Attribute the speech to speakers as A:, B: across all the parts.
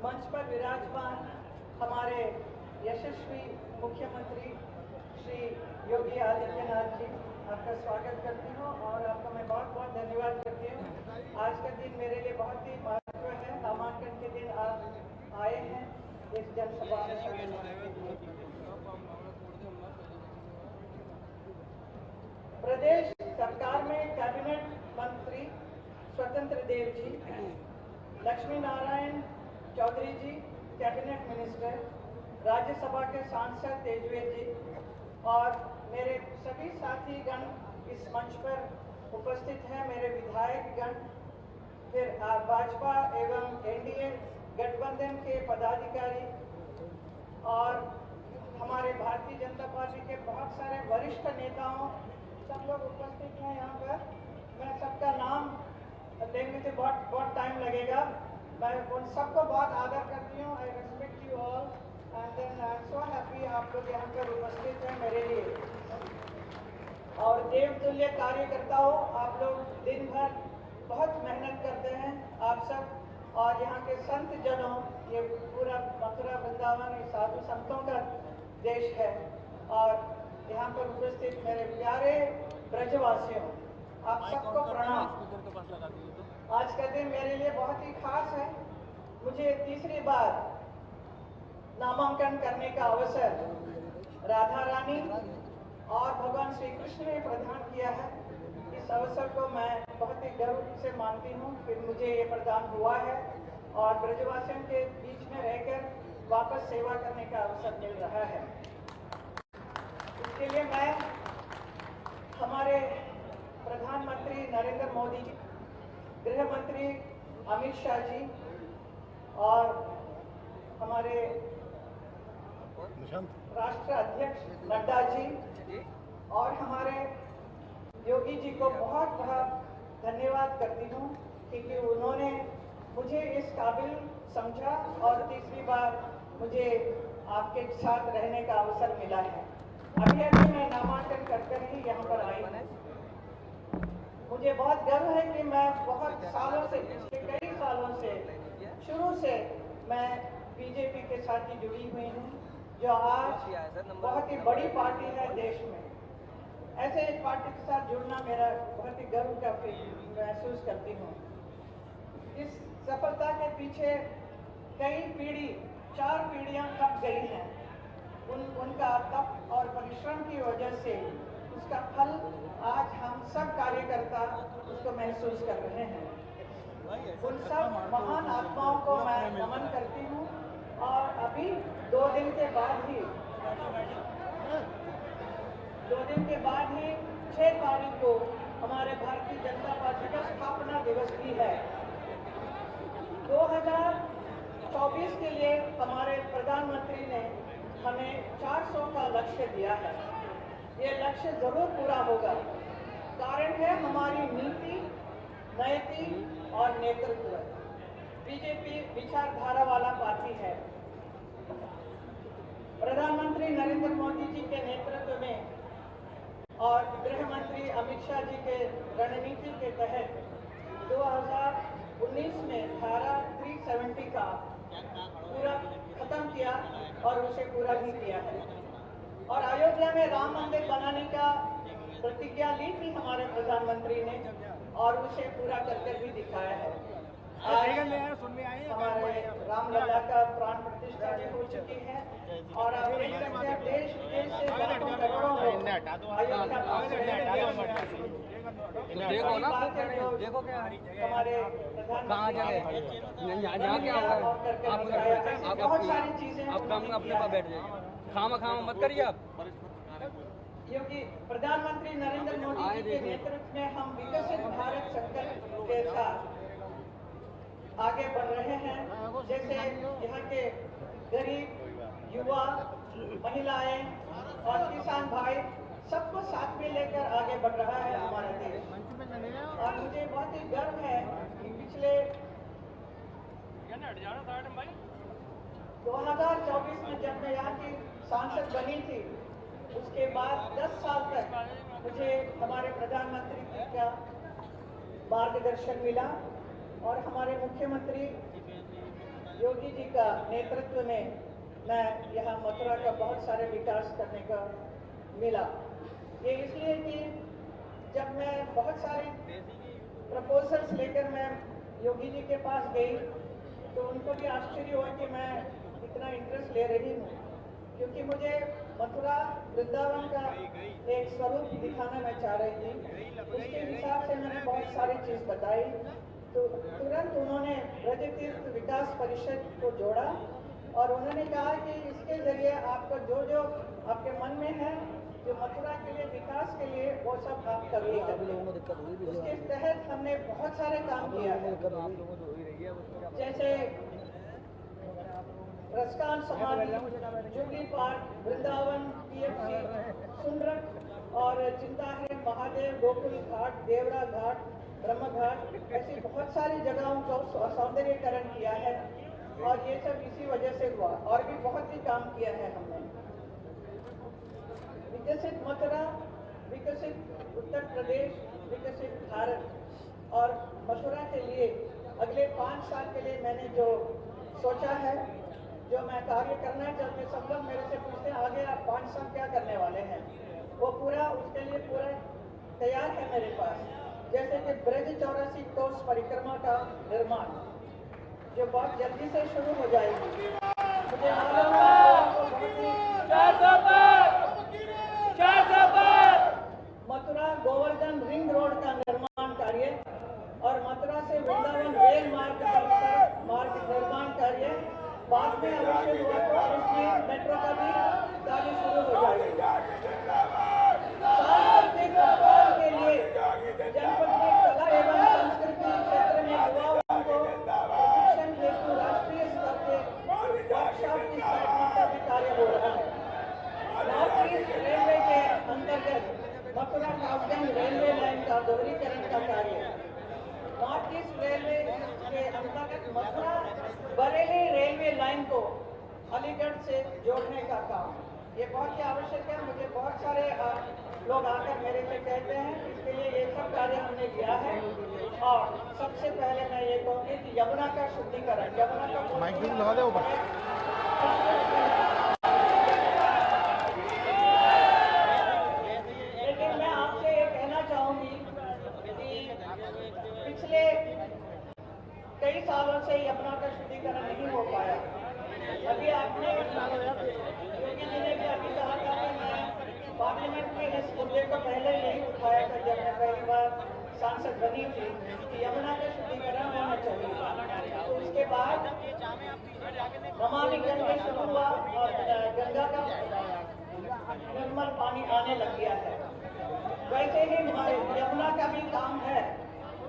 A: मंच पर विराजमान हमारे यशस्वी मुख्यमंत्री श्री योगी आदित्यनाथ जी, आपका स्वागत करती हूँ और आपका मैं बहुत बहुत धन्यवाद करती हूँ। आज का दिन मेरे लिए बहुत ही महत्व है। नामांकन के दिन आप आए हैं इस जनसभा में शामिल होने के लिए। प्रदेश सरकार में कैबिनेट मंत्री स्वतंत्र देव जी, लक्ष्मी नारायण चौधरी जी कैबिनेट मिनिस्टर, राज्यसभा के सांसद तेजवेद जी और मेरे सभी साथीगण इस मंच पर उपस्थित हैं, मेरे विधायकगण, फिर भाजपा एवं एनडीए गठबंधन के पदाधिकारी और हमारे भारतीय जनता पार्टी के बहुत सारे वरिष्ठ नेताओं, सब लोग उपस्थित हैं यहाँ पर। मैं सबका नाम लेने से बहुत टाइम लगेगा। मैं उन सबको बहुत आदर करती हूँ। I respect you all and then I am so happy आप लोग यहाँ पर उपस्थित हैं मेरे लिए। और देवतुल्य कार्यकर्ता हो आप लोग, दिन भर बहुत मेहनत करते हैं आप सब। और यहाँ के संत जनों, ये पूरा मथुरा वृंदावन साधु संतों का देश है। और यहाँ पर उपस्थित मेरे प्यारे ब्रजवासियों, आप सबको प्रणाम। आज का दिन मेरे लिए बहुत ही खास है। मुझे तीसरी बार नामांकन करने का अवसर राधा रानी और भगवान श्री कृष्ण ने प्रदान किया है। इस अवसर को मैं बहुत ही गर्व से मानती हूँ कि मुझे ये प्रदान हुआ है और ब्रजवासियों के बीच में रहकर वापस सेवा करने का अवसर मिल रहा है। इसके लिए मैं हमारे प्रधानमंत्री नरेंद्र मोदी जी, गृह मंत्री अमित शाह जी और हमारे राष्ट्र अध्यक्ष नड्डा जी और हमारे योगी जी को बहुत बहुत धन्यवाद करती हूँ क्योंकि उन्होंने मुझे इस काबिल समझा और तीसरी बार मुझे आपके साथ रहने का अवसर मिला है। अभी अभी मैं नामांकन करके ही यहाँ पर आई हूँ। मुझे बहुत गर्व है कि मैं बहुत सालों से, पिछले कई सालों से, शुरू से मैं बीजेपी के साथ ही जुड़ी हुई हूँ, जो आज बहुत ही बड़ी पार्टी है देश में। ऐसे एक पार्टी के साथ जुड़ना मेरा बहुत ही गर्व का महसूस करती हूँ। इस सफलता के पीछे कई पीढ़ी, 4 पीढ़ियां कट गई हैं। उनका तप और परिश्रम की वजह से उसका फल आज हम सब कार्यकर्ता उसको महसूस कर रहे हैं। उन सब महान आत्माओं को मैं नमन करती हूँ। और अभी 2 दिन के बाद ही 6 तारीख को हमारे भारतीय जनता पार्टी का स्थापना दिवस भी है। 2024 के लिए हमारे प्रधानमंत्री ने हमें 400 का लक्ष्य दिया है। ये लक्ष्य जरूर पूरा होगा। कारण है हमारी नीति, नैति और नेतृत्व। बीजेपी विचारधारा वाला पार्टी है। प्रधानमंत्री नरेंद्र मोदी जी के नेतृत्व में और गृह मंत्री अमित शाह जी के रणनीति के तहत 2019 में धारा 370 का पूरा खत्म किया और उसे पूरा भी किया है। और अयोध्या में राम मंदिर बनाने का प्रतिज्ञा ली थी हमारे प्रधानमंत्री ने और उसे पूरा करके भी दिखाया है। आज हमारे रामलला का प्राण प्रतिष्ठा भी हो चुकी है और आप देख सकते हैं देश विदेश से लाखों करोड़ों लोग अयोध्या पहुंच रहे हैं।
B: देखो ना, देखो क्या हमारे कहाँ जगह यहाँ क्या होगा,
A: बहुत सारी चीजें
B: आप काम अपने पास बैठ जाइए, खामा मत करिए आप।
A: क्योंकि प्रधानमंत्री नरेंद्र मोदी जी के नेतृत्व में हम विकसित भारत संकल्प के साथ आगे बढ़ रहे हैं। जैसे यहाँ के गरीब, युवा, महिलाएं और किसान भाई सबको साथ में लेकर आगे बढ़ रहा है हमारा देश। और मुझे बहुत ही गर्व है कि पिछले 2024 में जब मैं यहाँ की सांसद बनी थी, उसके बाद 10 साल तक मुझे हमारे प्रधानमंत्री का मार्गदर्शन मिला और हमारे मुख्यमंत्री योगी जी का नेतृत्व में मैं यहाँ मथुरा का बहुत सारे विकास करने का मिला। ये इसलिए कि जब मैं बहुत सारे प्रपोजल्स लेकर मैं योगी जी के पास गई तो उनको भी आश्चर्य हुआ कि मैं इतना इंटरेस्ट ले रही हूँ, क्योंकि मुझे मथुरा वृंदावन का एक स्वरूप दिखाना मैं चाह रही थी। उसके हिसाब से मैंने बहुत सारी चीज़ बताई, तो तुरंत उन्होंने ब्रज तीर्थ विकास परिषद को जोड़ा और उन्होंने कहा कि इसके जरिए आपको जो जो आपके मन में है, जो मथुरा के लिए विकास के लिए, वो सब आप करिए। उसके तहत हमने बहुत सारे काम किया है, जैसे रसकान समाधि, जुबली पार्क, वृंदावन, PFC, सुंदरक और चिंता है महादेव, गोकुल घाट, देवरा घाट, ब्रह्म घाट, ऐसी बहुत सारी जगहों को सौंदर्यीकरण किया है और ये सब इसी वजह से हुआ। और भी बहुत ही काम किया है हमने। विकसित मथुरा, विकसित उत्तर प्रदेश, विकसित भारत। और मथुरा के लिए अगले 5 साल के लिए मैंने जो सोचा है, जो मैं कार्य करना चाहते, सब लोग मेरे से पूछते हैं आगे आप 5 साल क्या करने वाले हैं, वो पूरा उसके लिए पूरा तैयार है मेरे पास। जैसे कि ब्रज 84 कोस परिक्रमा का निर्माण जो बहुत जल्दी से शुरू हो जाएगी। मुझे मालूम है मथुरा गोवर्धन रिंग रोड का निर्माण कार्य और मथुरा से वृंदावन रेल मार्ग निर्माण कार्य बाद में अवश्य हुआ तो इसमें मेट्रो का भी कार्य शुरू हो जाएगा। सांस्कृतिक उत्थान के लिए जनपद में कला एवं संस्कृति क्षेत्र में युवाओं को प्रशिक्षण हेतु राष्ट्रीय स्तर के वर्कशॉप की स्थापना का भी कार्य हो रहा है। नॉर्थ ईस्ट रेलवे के अंतर्गत मथुरा कासगंज रेलवे लाइन का दोहरीकरण का कार्य, नॉर्थ ईस्ट रेलवे के अंतर्गत मथुरा बरेली रेलवे लाइन को अलीगढ़ से जोड़ने का काम, ये बहुत ही आवश्यक है। मुझे बहुत सारे लोग आकर मेरे से कहते हैं, इसके लिए ये सब कार्य हमने किया है। और सबसे पहले मैं ये कहूँगी कि यमुना का शुद्धिकरण, यमुना का माइक भी लगा दो। लेकिन मैं आपसे ये कहना चाहूँगी कि पिछले कई सालों से यमुना का शुद्धिकरण नहीं हो पाया। अभी आपने योगी जी ने भी अभी कहा था कि मैं पार्लियामेंट में इस मुद्दे को पहले यही उठाया था जब मैं पहली बार सांसद बनी थी कि यमुना का शुद्धिकरण होना चाहिए। तो उसके बाद नमामि गंगे शुरू हुआ और गंगा का निर्मल पानी आने लग गया है। वैसे ही यमुना का भी काम है,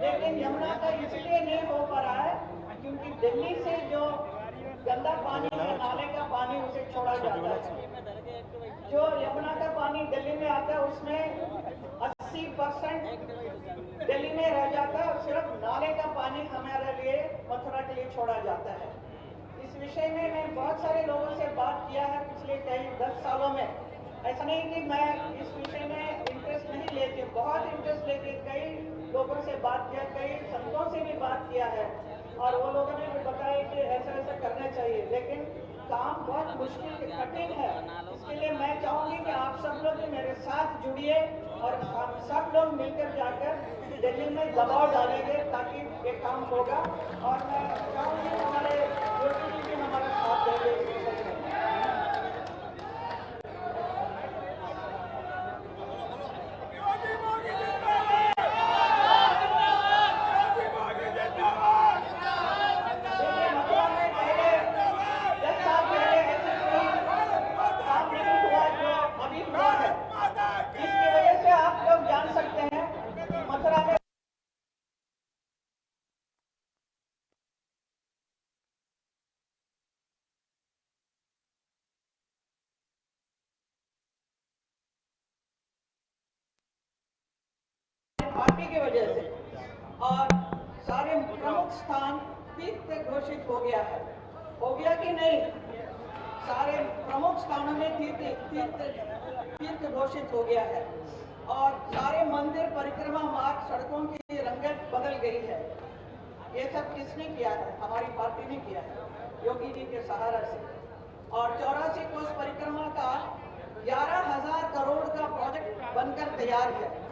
A: लेकिन यमुना का इसलिए नहीं हो पा रहा है क्योंकि दिल्ली से जो गंदा पानी है, नाले का पानी, उसे छोड़ा जाता है। जो यमुना का पानी दिल्ली में आता है उसमें 80% दिल्ली में रह जाता है और सिर्फ नाले का पानी हमारे लिए मथुरा के लिए छोड़ा जाता है। इस विषय में मैं बहुत सारे लोगों से बात किया है पिछले कई 10 सालों में। ऐसा नहीं कि मैं इस विषय में इंटरेस्ट नहीं लेती, बहुत इंटरेस्ट लेके कई लोगों से बात किया, कई संतों से भी बात किया है और वो लोगों ने भी बताया कि ऐसा ऐसा करना चाहिए, लेकिन काम बहुत मुश्किल कठिन है। इसके लिए मैं चाहूँगी कि आप सब लोग मेरे साथ जुड़िए और सब लोग मिलकर जाकर दिल्ली में दबाव डालेंगे ताकि ये काम होगा। और मैं चाहूँगी हमारे योगी जी भी हमारा साथ देंगे इस विषय में। पार्टी की वजह से और सारे प्रमुख स्थान तीर्थ घोषित हो गया है, हो गया कि नहीं? सारे प्रमुख स्थानों में तीर्थ घोषित हो गया है और सारे मंदिर, परिक्रमा मार्ग, सड़कों की रंगत बदल गई है। ये सब किसने किया है? हमारी पार्टी ने किया है। योगी जी के सहारा से, और 84 कोस परिक्रमा का 11,000 करोड़ का प्रोजेक्ट बनकर तैयार है।